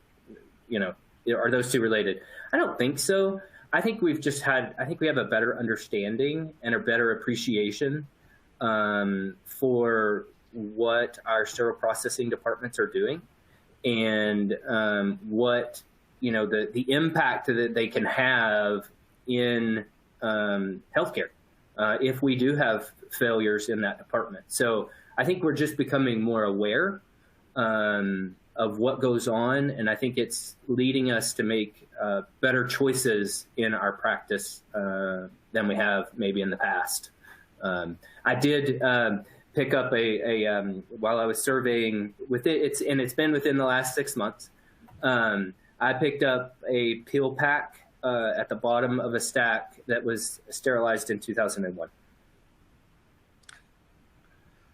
you know, are those two related? I don't think so. I think we have a better understanding and a better appreciation for what our sterile processing departments are doing and what, you know, the impact that they can have in healthcare if we do have failures in that department. So I think we're just becoming more aware of what goes on, and I think it's leading us to make better choices in our practice than we have maybe in the past. I did pick up while I was surveying with it, it's been within the last 6 months. I picked up a peel pack at the bottom of a stack that was sterilized in 2001.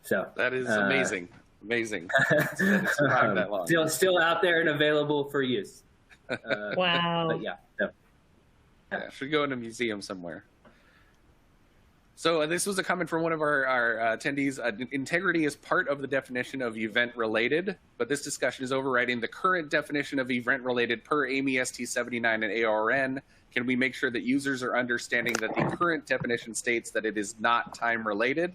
So that is amazing. Amazing. That it's survived that long. Still out there and available for use. Wow. But yeah. So. Yeah, should go in a museum somewhere. So this was a comment from one of our attendees. Integrity is part of the definition of event-related, but this discussion is overriding the current definition of event-related per AMI ST79 and ARN. Can we make sure that users are understanding that the current definition states that it is not time-related?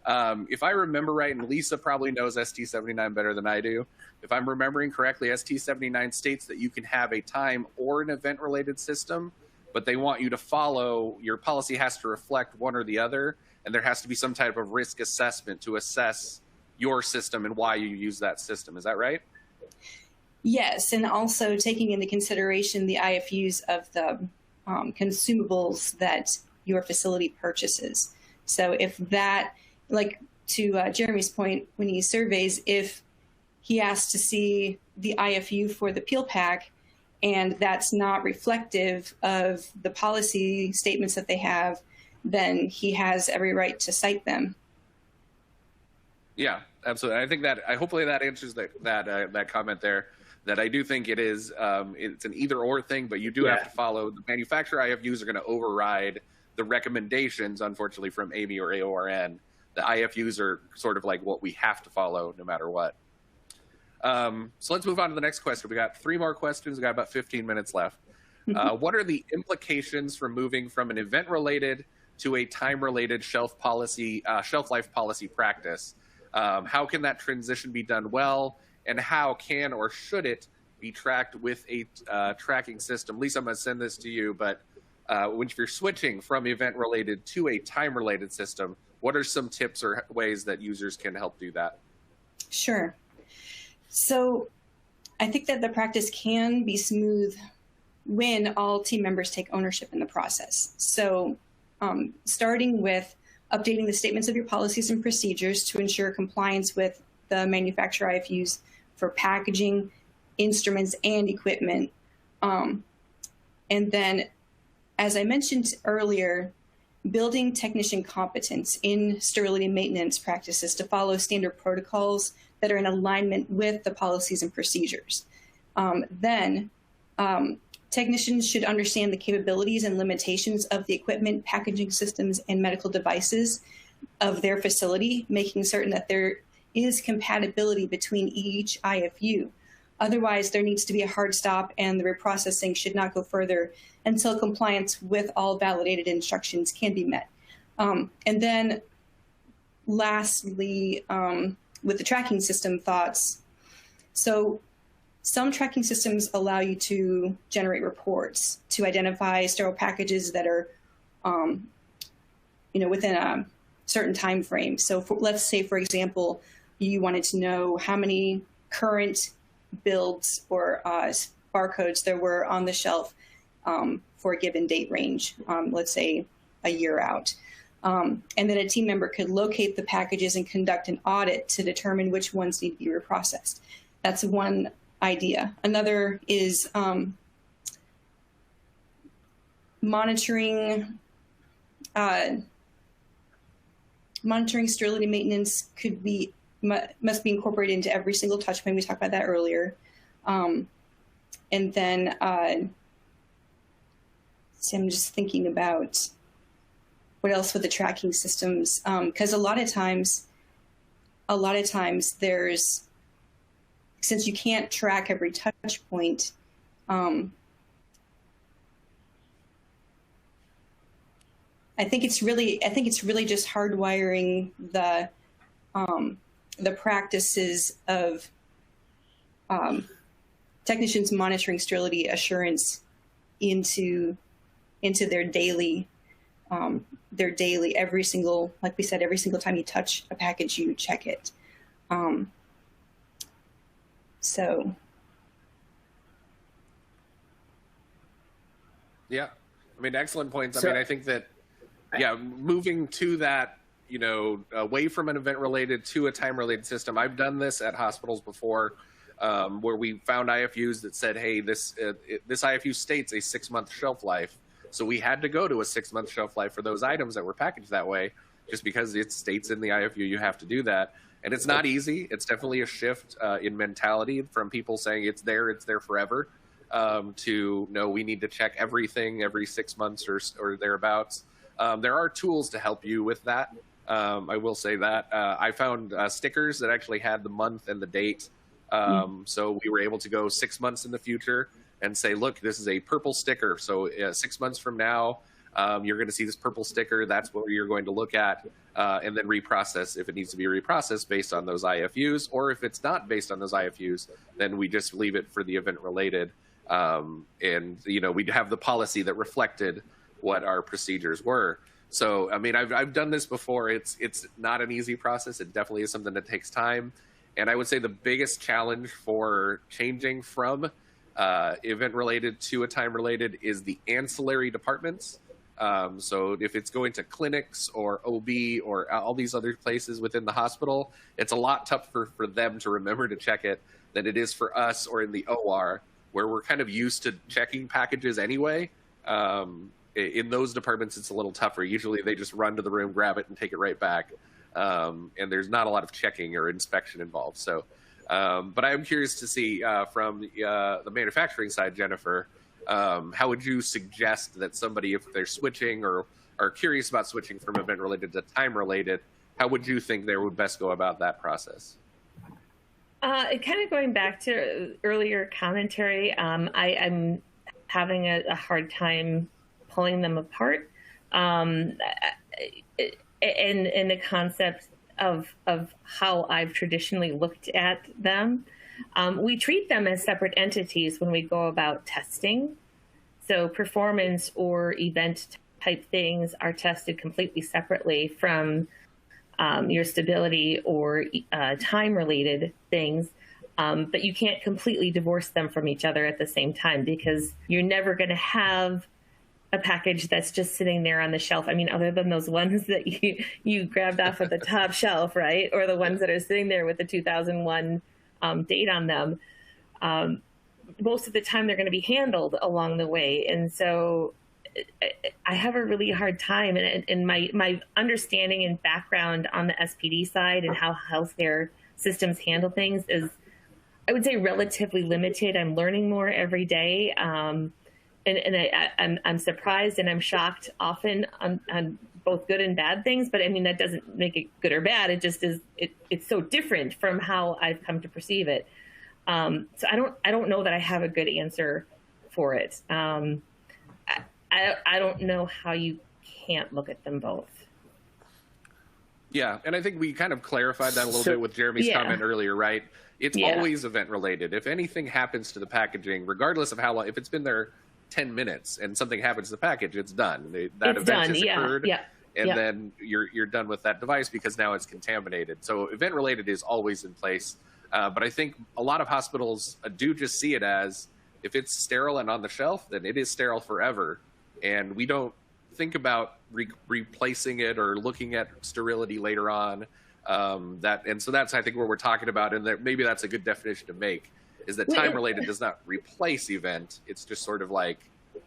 If I remember right, and Lisa probably knows ST79 better than I do, if I'm remembering correctly, ST79 states that you can have a time or an event-related system, but they want you to follow, your policy has to reflect one or the other, and there has to be some type of risk assessment to assess your system and why you use that system. Is that right? Yes, and also taking into consideration the IFUs of the consumables that your facility purchases. So if that, like to Jeremy's point, when he surveys, if he asks to see the IFU for the peel pack, and that's not reflective of the policy statements that they have, then he has every right to cite them. Yeah, absolutely. I think that hopefully that answers that comment there. That I do think it is it's an either or thing, but you do have to follow the manufacturer IFUs are going to override the recommendations, unfortunately, from AMI or AORN. The IFUs are sort of like what we have to follow no matter what. So let's move on to the next question. We got 3 more questions. We got about 15 minutes left. What are the implications for moving from an event-related to a time-related shelf life policy practice? How can that transition be done well, and how can or should it be tracked with a tracking system? Lisa, I'm going to send this to you, but if you're switching from event-related to a time-related system, what are some tips or ways that users can help do that? Sure. So I think that the practice can be smooth when all team members take ownership in the process. So starting with updating the statements of your policies and procedures to ensure compliance with the manufacturer IFUs for packaging, instruments, and equipment. And then, as I mentioned earlier, building technician competence in sterility maintenance practices to follow standard protocols that are in alignment with the policies and procedures. Then technicians should understand the capabilities and limitations of the equipment, packaging systems, and medical devices of their facility, making certain that there is compatibility between each IFU. Otherwise, there needs to be a hard stop, and the reprocessing should not go further until compliance with all validated instructions can be met. And then lastly, with the tracking system thoughts. So some tracking systems allow you to generate reports to identify sterile packages that are, within a certain time frame. So let's say, for example, you wanted to know how many current builds or barcodes there were on the shelf for a given date range, let's say a year out. And then a team member could locate the packages and conduct an audit to determine which ones need to be reprocessed. That's one idea. Another is monitoring sterility maintenance must be incorporated into every single touch point. We talked about that earlier. And then so I'm just thinking about what else with the tracking systems, because a lot of times there's, since you can't track every touch point, I think it's really just hardwiring the practices of technicians monitoring sterility assurance into their daily every single, like we said, every single time you touch a package, you check it. So. Yeah, I mean, excellent points. I think that, moving to that, away from an event-related to a time-related system. I've done this at hospitals before. where we found IFUs that said, hey, this IFU states a 6-month shelf life. So we had to go to a 6-month shelf life for those items that were packaged that way, just because it states in the IFU you have to do that. And it's not easy. It's definitely a shift in mentality from people saying it's there forever, to no, we need to check everything every 6 months or thereabouts. There are tools to help you with that. I will say that. I found stickers that actually had the month and the date. So we were able to go 6 months in the future and say, look, this is a purple sticker. So 6 months from now, you're going to see this purple sticker. That's what you're going to look at, and then reprocess if it needs to be reprocessed based on those IFUs. Or if it's not based on those IFUs, then we just leave it for the event related. And, we'd have the policy that reflected what our procedures were. So, I mean, I've done this before. It's not an easy process. It definitely is something that takes time. And I would say the biggest challenge for changing from event-related to a time-related is the ancillary departments. So if it's going to clinics or OB or all these other places within the hospital, it's a lot tougher for them to remember to check it than it is for us or in the OR, where we're kind of used to checking packages anyway. In those departments, it's a little tougher. Usually they just run to the room, grab it, and take it right back. And there's not a lot of checking or inspection involved. So, but I'm curious to see from the manufacturing side, Jennifer, how would you suggest that somebody, if they're switching or are curious about switching from event-related to time-related, how would you think they would best go about that process? Kind of going back to earlier commentary, I'm having a hard time pulling them apart. And the concept of how I've traditionally looked at them. We treat them as separate entities when we go about testing. So performance or event type things are tested completely separately from your stability or time-related things. But you can't completely divorce them from each other at the same time, because you're never going to have a package that's just sitting there on the shelf. I mean, other than those ones that you grabbed off of the top shelf, right? Or the ones that are sitting there with the 2001 date on them. Most of the time they're going to be handled along the way. And so I have a really hard time, and my understanding and background on the SPD side and how healthcare systems handle things is, I would say, relatively limited. I'm learning more every day. And I'm surprised and I'm shocked often on both good and bad things. But I mean, that doesn't make it good or bad. It just is, it's so different from how I've come to perceive it. So I don't know that I have a good answer for it. I don't know how you can't look at them both. Yeah, and I think we kind of clarified that a little bit with Jeremy's comment earlier, right? It's always event related. If anything happens to the packaging, regardless of how long, if it's been there 10 minutes and something happens to the package, it's done. That event has occurred, and then you're done with that device because now it's contaminated. So event related is always in place. But I think a lot of hospitals do just see it as, if it's sterile and on the shelf, then it is sterile forever. And we don't think about replacing it or looking at sterility later on. And so that's, I think, what we're talking about. And maybe that's a good definition to make, is that time related does not replace event. It's just sort of like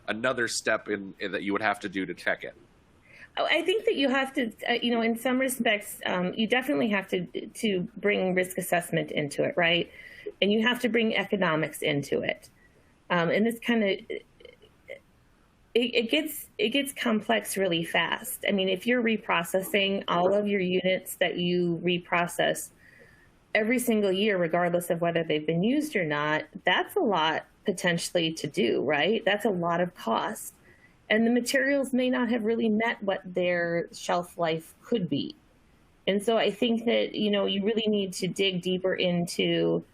another step in that you would have to do to check it. I think that you have to, in some respects, you definitely have to bring risk assessment into it, right? And you have to bring economics into it. And this kind of, it gets complex really fast. I mean, if you're reprocessing all of your units that you reprocess every single year, regardless of whether they've been used or not, that's a lot potentially to do, right? That's a lot of cost. And the materials may not have really met what their shelf life could be. And so I think that, you really need to dig deeper into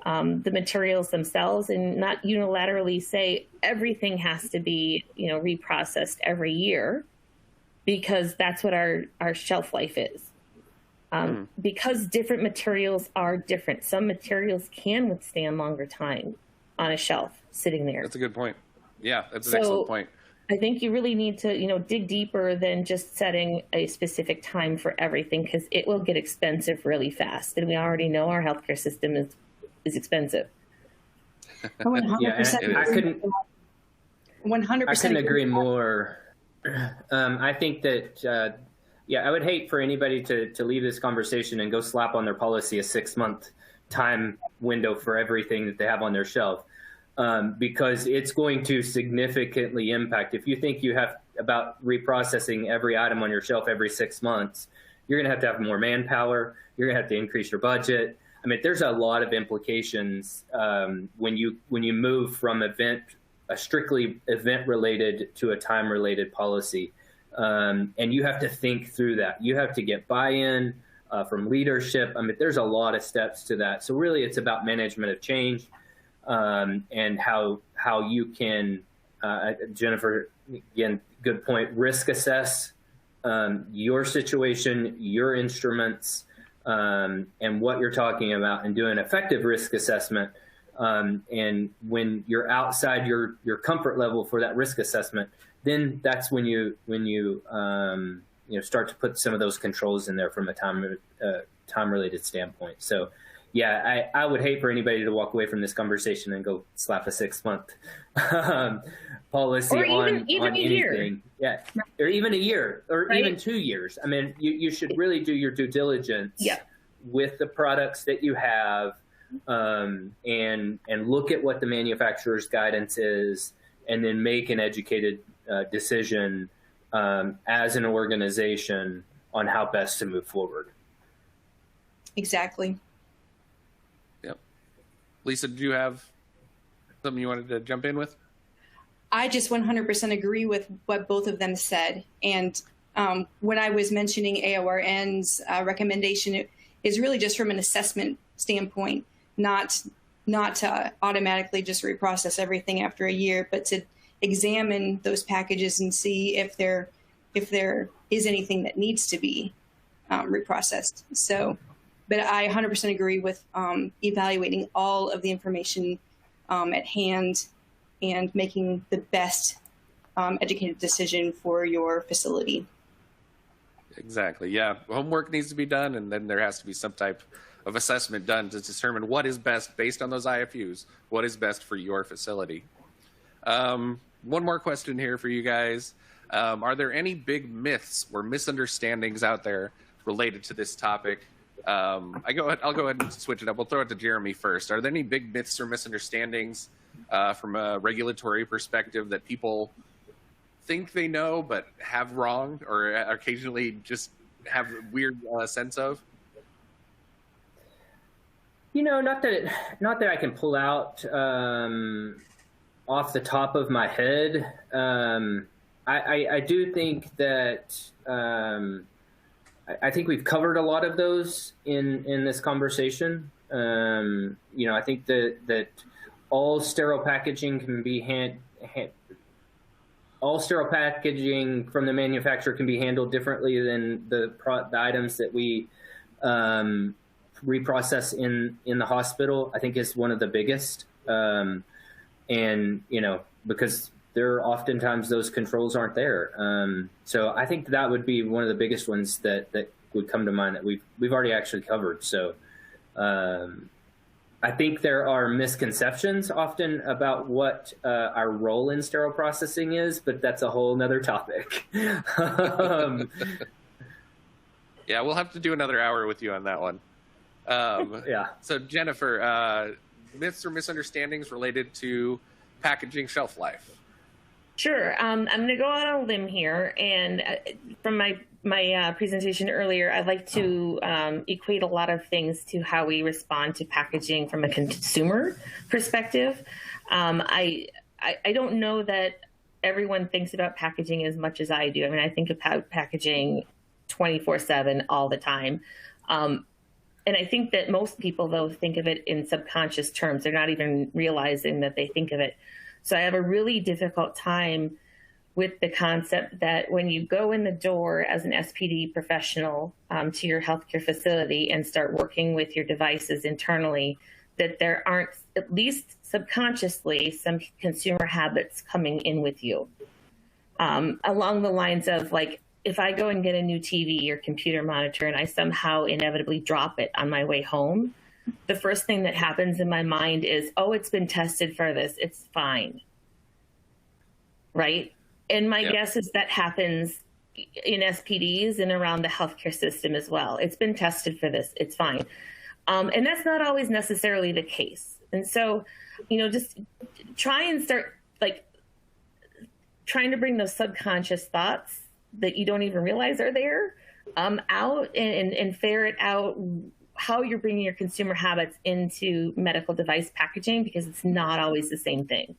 the materials themselves and not unilaterally say everything has to be, reprocessed every year, because that's what our shelf life is. Because different materials are different. Some materials can withstand longer time on a shelf sitting there. That's a good point. Yeah, that's an excellent point. I think you really need to, dig deeper than just setting a specific time for everything, because it will get expensive really fast. And we already know our healthcare system is is expensive. Oh, 100%. Yeah, I couldn't 100%. I couldn't agree more. I think that, I would hate for anybody to leave this conversation and go slap on their policy a 6-month time window for everything that they have on their shelf, because it's going to significantly impact. If you think you have about reprocessing every item on your shelf every 6 months, you're going to have more manpower. You're going to have to increase your budget. I mean, there's a lot of implications when you move from a strictly event-related to a time-related policy. And you have to think through that. You have to get buy-in from leadership. I mean, there's a lot of steps to that. So really, it's about management of change and how you can, Jennifer, again, good point, risk assess your situation, your instruments, and what you're talking about, and do an effective risk assessment. And when you're outside your comfort level for that risk assessment, then that's when you start to put some of those controls in there from a time related standpoint. So, yeah, I would hate for anybody to walk away from this conversation and go slap a 6-month policy or on even a anything. year. Yeah, or even a year, or right? even 2 years. I mean, you should really do your due diligence Yeah. with the products that you have. And look at what the manufacturer's guidance is, and then make an educated decision as an organization on how best to move forward. Exactly. Yep. Lisa, did you have something you wanted to jump in with? I just 100% agree with what both of them said. And when I was mentioning AORN's recommendation, it is really just from an assessment standpoint, not to automatically just reprocess everything after a year, but to examine those packages and see if there is anything that needs to be reprocessed. So, but I 100% agree with evaluating all of the information at hand and making the best educated decision for your facility. Exactly. Yeah. Homework needs to be done, and then there has to be some type of assessment done to determine what is best based on those IFUs, what is best for your facility. One more question here for you guys. Are there any big myths or misunderstandings out there related to this topic? I'll go ahead and switch it up. We'll throw it to Jeremy first. Are there any big myths or misunderstandings from a regulatory perspective that people think they know but have wrong, or occasionally just have a weird sense of? Not that I can pull out off the top of my head. I do think that I think we've covered a lot of those in this conversation. I think that all sterile packaging can be all sterile packaging from the manufacturer can be handled differently than the items that we reprocess in the hospital. I think is one of the biggest, and because there are oftentimes those controls aren't there. So I think that would be one of the biggest ones that would come to mind that we've already actually covered. So I think there are misconceptions often about what our role in sterile processing is, but that's a whole nother topic. Yeah, we'll have to do another hour with you on that one. Yeah. So Jennifer, myths or misunderstandings related to packaging shelf life? Sure. I'm going to go out on a limb here, and from my presentation earlier, I'd like to equate a lot of things to how we respond to packaging from a consumer perspective. I don't know that everyone thinks about packaging as much as I do. I mean, I think about packaging 24/7 all the time. And I think that most people, though, think of it in subconscious terms. They're not even realizing that they think of it. So I have a really difficult time with the concept that when you go in the door as an SPD professional to your healthcare facility and start working with your devices internally, that there aren't, at least subconsciously, some consumer habits coming in with you. Along the lines of, like, if I go and get a new TV or computer monitor and I somehow inevitably drop it on my way home, the first thing that happens in my mind is, oh, it's been tested for this, it's fine. Right? And my guess is that happens in SPDs and around the healthcare system as well. It's been tested for this, it's fine. And that's not always necessarily the case. And so, just try and start trying to bring those subconscious thoughts that you don't even realize are there out and ferret out how you're bringing your consumer habits into medical device packaging, because it's not always the same thing.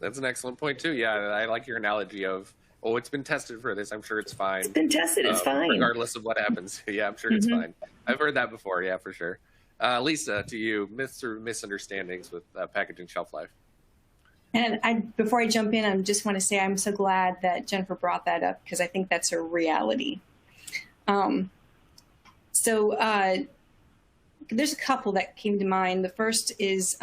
That's an excellent point too. Yeah, I like your analogy of, oh, it's been tested for this, I'm sure it's fine. It's been tested, it's fine. Regardless of what happens. Yeah, I'm sure it's fine. I've heard that before, yeah, for sure. Lisa, to you, myths or misunderstandings with packaging shelf life? And before I jump in, I just want to say I'm so glad that Jennifer brought that up, because I think that's a reality. So there's a couple that came to mind. The first is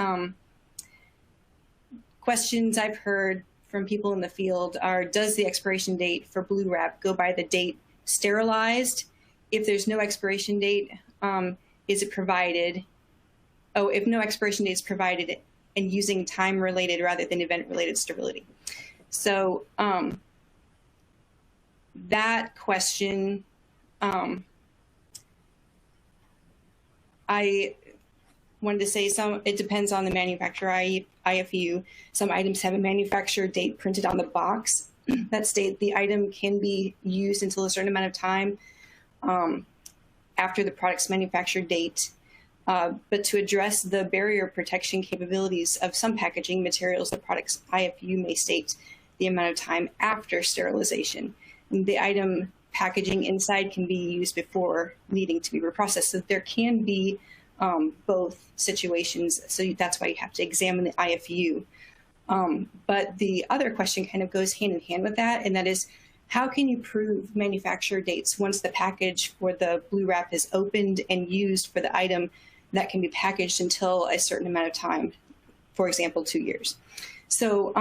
questions I've heard from people in the field are, does the expiration date for blue wrap go by the date sterilized? If there's no expiration date, is it provided? Oh, if no expiration date is provided, and using time-related rather than event-related sterility. So that question, I wanted to say it depends on the manufacturer, IFU. Some items have a manufacturer date printed on the box that state the item can be used until a certain amount of time after the product's manufacture date. But to address the barrier protection capabilities of some packaging materials, the product's IFU may state the amount of time after sterilization. And the item packaging inside can be used before needing to be reprocessed. So there can be both situations. So that's why you have to examine the IFU. But the other question kind of goes hand in hand with that, and that is, how can you prove manufacturer dates once the package for the blue wrap is opened and used for the item that can be packaged until a certain amount of time, for example, 2 years? So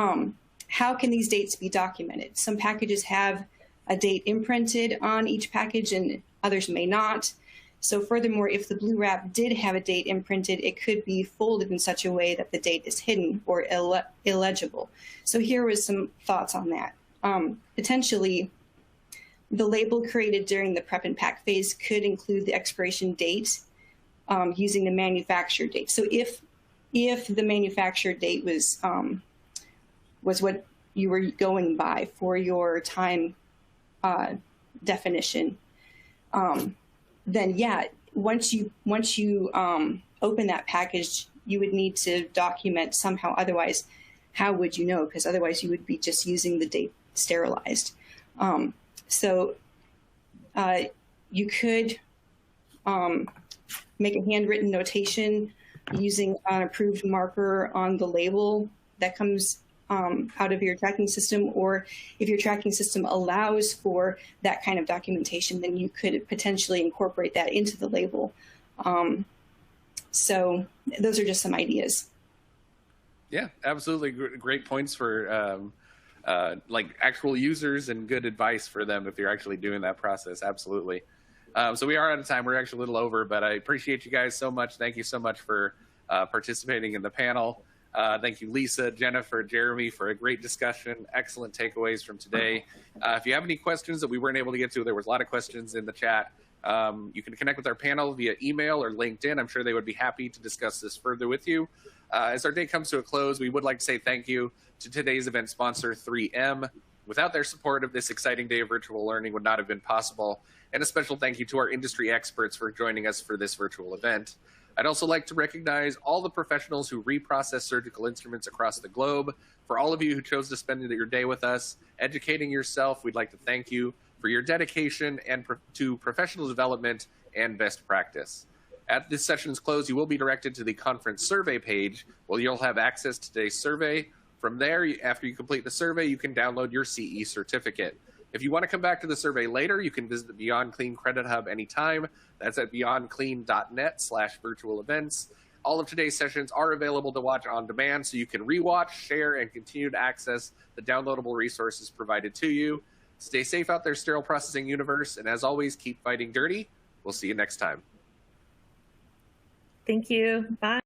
how can these dates be documented? Some packages have a date imprinted on each package and others may not. So furthermore, if the blue wrap did have a date imprinted, it could be folded in such a way that the date is hidden or illegible. So here was some thoughts on that. Potentially, the label created during the prep and pack phase could include the expiration date using the manufacturer date. So if the manufacturer date was what you were going by for your time definition, then yeah, once you open that package, you would need to document somehow. Otherwise, how would you know? Because otherwise you would be just using the date sterilized. So you could make a handwritten notation using an approved marker on the label that comes out of your tracking system, or if your tracking system allows for that kind of documentation, then you could potentially incorporate that into the label. So those are just some ideas. Yeah, absolutely. Great points for like actual users and good advice for them if you're actually doing that process. Absolutely. So we are out of time. We're actually a little over, but I appreciate you guys so much. Thank you so much for participating in the panel. Thank you, Lisa, Jennifer, Jeremy, for a great discussion. Excellent takeaways from today. If you have any questions that we weren't able to get to, there was a lot of questions in the chat. You can connect with our panel via email or LinkedIn. I'm sure they would be happy to discuss this further with you. As our day comes to a close, we would like to say thank you to today's event sponsor, 3M. Without their support of this exciting day of virtual learning would not have been possible. And a special thank you to our industry experts for joining us for this virtual event. I'd also like to recognize all the professionals who reprocess surgical instruments across the globe. For all of you who chose to spend your day with us, educating yourself, we'd like to thank you for your dedication and to professional development and best practice. At this session's close, you will be directed to the conference survey page, where you'll have access to today's survey. From there, after you complete the survey, you can download your CE certificate. If you want to come back to the survey later, you can visit the Beyond Clean Credit Hub anytime. That's at beyondclean.net/virtual events. All of today's sessions are available to watch on demand, so you can rewatch, share, and continue to access the downloadable resources provided to you. Stay safe out there, sterile processing universe, and as always, keep fighting dirty. We'll see you next time. Thank you. Bye.